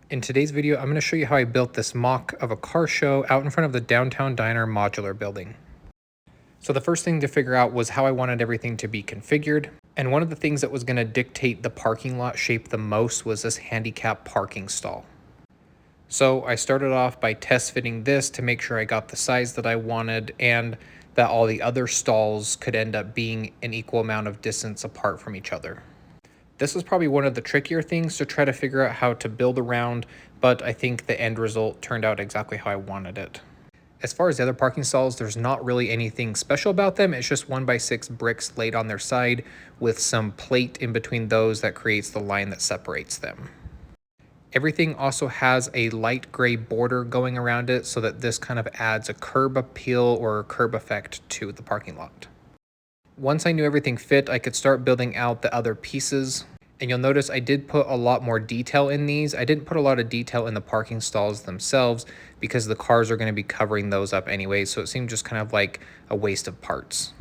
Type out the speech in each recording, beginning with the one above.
In today's video, I'm going to show you how I built this mock of a car show out in front of the Downtown Diner Modular building. So the first thing to figure out was how I wanted everything to be configured. And one of the things that was going to dictate the parking lot shape the most was this handicap parking stall. So I started off by test fitting this to make sure I got the size that I wanted and that all the other stalls could end up being an equal amount of distance apart from each other. This was probably one of the trickier things to try to figure out how to build around, but I think the end result turned out exactly how I wanted it. As far as the other parking stalls, there's not really anything special about them. It's just 1x6 bricks laid on their side with some plate in between those that creates the line that separates them. Everything also has a light gray border going around it so that this kind of adds a curb appeal or curb effect to the parking lot. Once I knew everything fit, I could start building out the other pieces. And you'll notice I did put a lot more detail in these. I didn't put a lot of detail in the parking stalls themselves because the cars are going to be covering those up anyway. So it seemed just kind of like a waste of parts.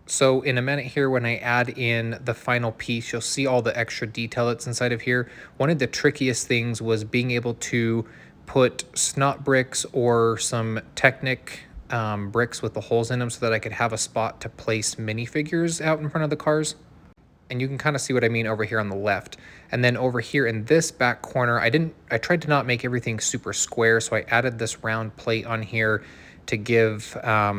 So in a minute here, when I add in the final piece, you'll see all the extra detail that's inside of here. One of the trickiest things was being able to put snot bricks or some Technic bricks with the holes in them so that I could have a spot to place minifigures out in front of the cars. And you can kind of see what I mean over here on the left. And then over here in this back corner, I tried to not make everything super square, so I added this round plate on here to give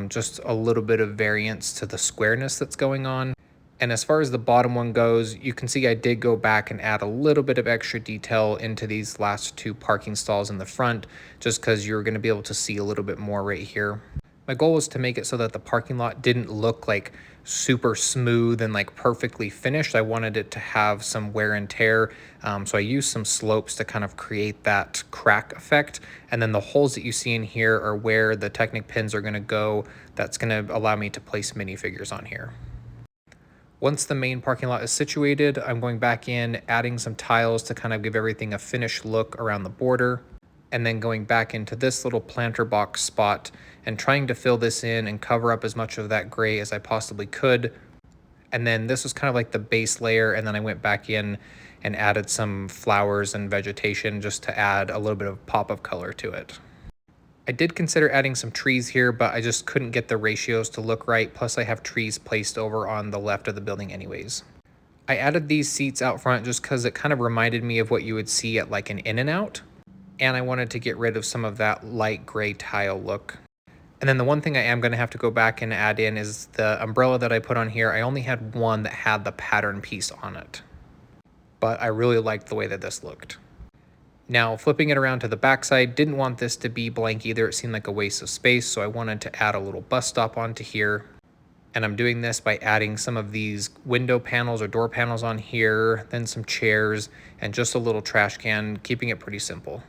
just a little bit of variance to the squareness that's going on. And as far as the bottom one goes, you can see I did go back and add a little bit of extra detail into these last two parking stalls in the front, just because you're going to be able to see a little bit more right here. My goal was to make it so that the parking lot didn't look like super smooth and like perfectly finished. I wanted it to have some wear and tear. So I used some slopes to kind of create that crack effect. And then the holes that you see in here are where the Technic pins are going to go. That's going to allow me to place minifigures on here. Once the main parking lot is situated, I'm going back in, adding some tiles to kind of give everything a finished look around the border. And then going back into this little planter box spot and trying to fill this in and cover up as much of that gray as I possibly could. And then this was kind of like the base layer, and then I went back in and added some flowers and vegetation just to add a little bit of pop of color to it. I did consider adding some trees here, but I just couldn't get the ratios to look right, plus I have trees placed over on the left of the building anyways. I added these seats out front just because it kind of reminded me of what you would see at like an In-N-Out. And I wanted to get rid of some of that light gray tile look. And then the one thing I am going to have to go back and add in is the umbrella that I put on here. I only had one that had the pattern piece on it, but I really liked the way that this looked. Now flipping it around to the backside, didn't want this to be blank either. It seemed like a waste of space, so I wanted to add a little bus stop onto here. And I'm doing this by adding some of these window panels or door panels on here, then some chairs, and just a little trash can, keeping it pretty simple.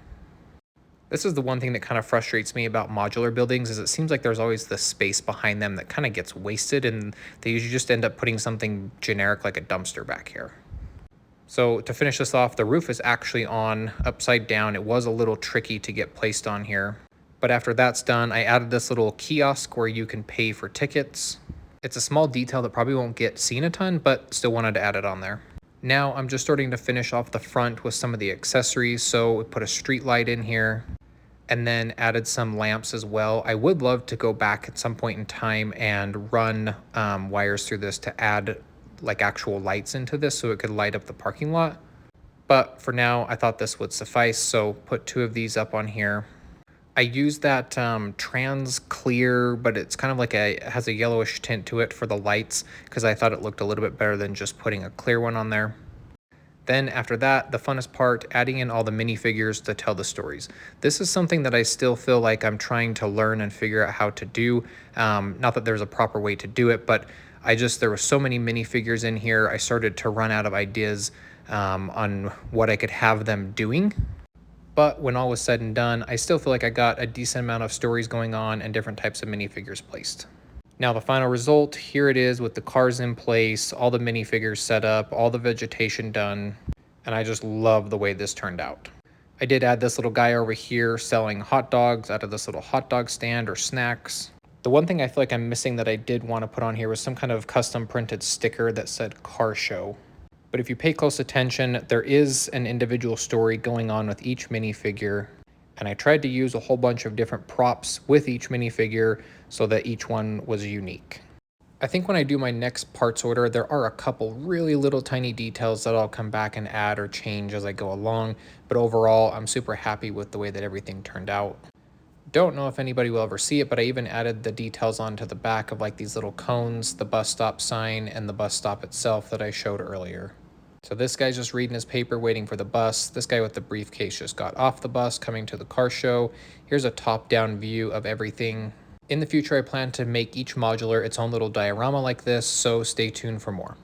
This is the one thing that kind of frustrates me about modular buildings, is it seems like there's always this space behind them that kind of gets wasted, and they usually just end up putting something generic like a dumpster back here. So to finish this off, the roof is actually on upside down. It was a little tricky to get placed on here, but after that's done, I added this little kiosk where you can pay for tickets. It's a small detail that probably won't get seen a ton, but still wanted to add it on there. Now I'm just starting to finish off the front with some of the accessories. So we put a street light in here and then added some lamps as well. I would love to go back at some point in time and run wires through this to add like actual lights into this so it could light up the parking lot. But for now, I thought this would suffice. So put two of these up on here. I used that trans clear, but it's kind of like it has a yellowish tint to it for the lights because I thought it looked a little bit better than just putting a clear one on there. Then after that, the funnest part, adding in all the minifigures to tell the stories. This is something that I still feel like I'm trying to learn and figure out how to do. Not that there's a proper way to do it, but there were so many minifigures in here. I started to run out of ideas on what I could have them doing. But when all was said and done, I still feel like I got a decent amount of stories going on and different types of minifigures placed. Now the final result, here it is with the cars in place, all the minifigures set up, all the vegetation done, and I just love the way this turned out. I did add this little guy over here selling hot dogs out of this little hot dog stand or snacks. The one thing I feel like I'm missing that I did want to put on here was some kind of custom printed sticker that said car show. But if you pay close attention, there is an individual story going on with each minifigure. And I tried to use a whole bunch of different props with each minifigure so that each one was unique. I think when I do my next parts order, there are a couple really little tiny details that I'll come back and add or change as I go along, but overall, I'm super happy with the way that everything turned out. Don't know if anybody will ever see it, but I even added the details onto the back of like these little cones, the bus stop sign, and the bus stop itself that I showed earlier. So this guy's just reading his paper, waiting for the bus. This guy with the briefcase just got off the bus, coming to the car show. Here's a top-down view of everything. In the future, I plan to make each modular its own little diorama like this, so stay tuned for more.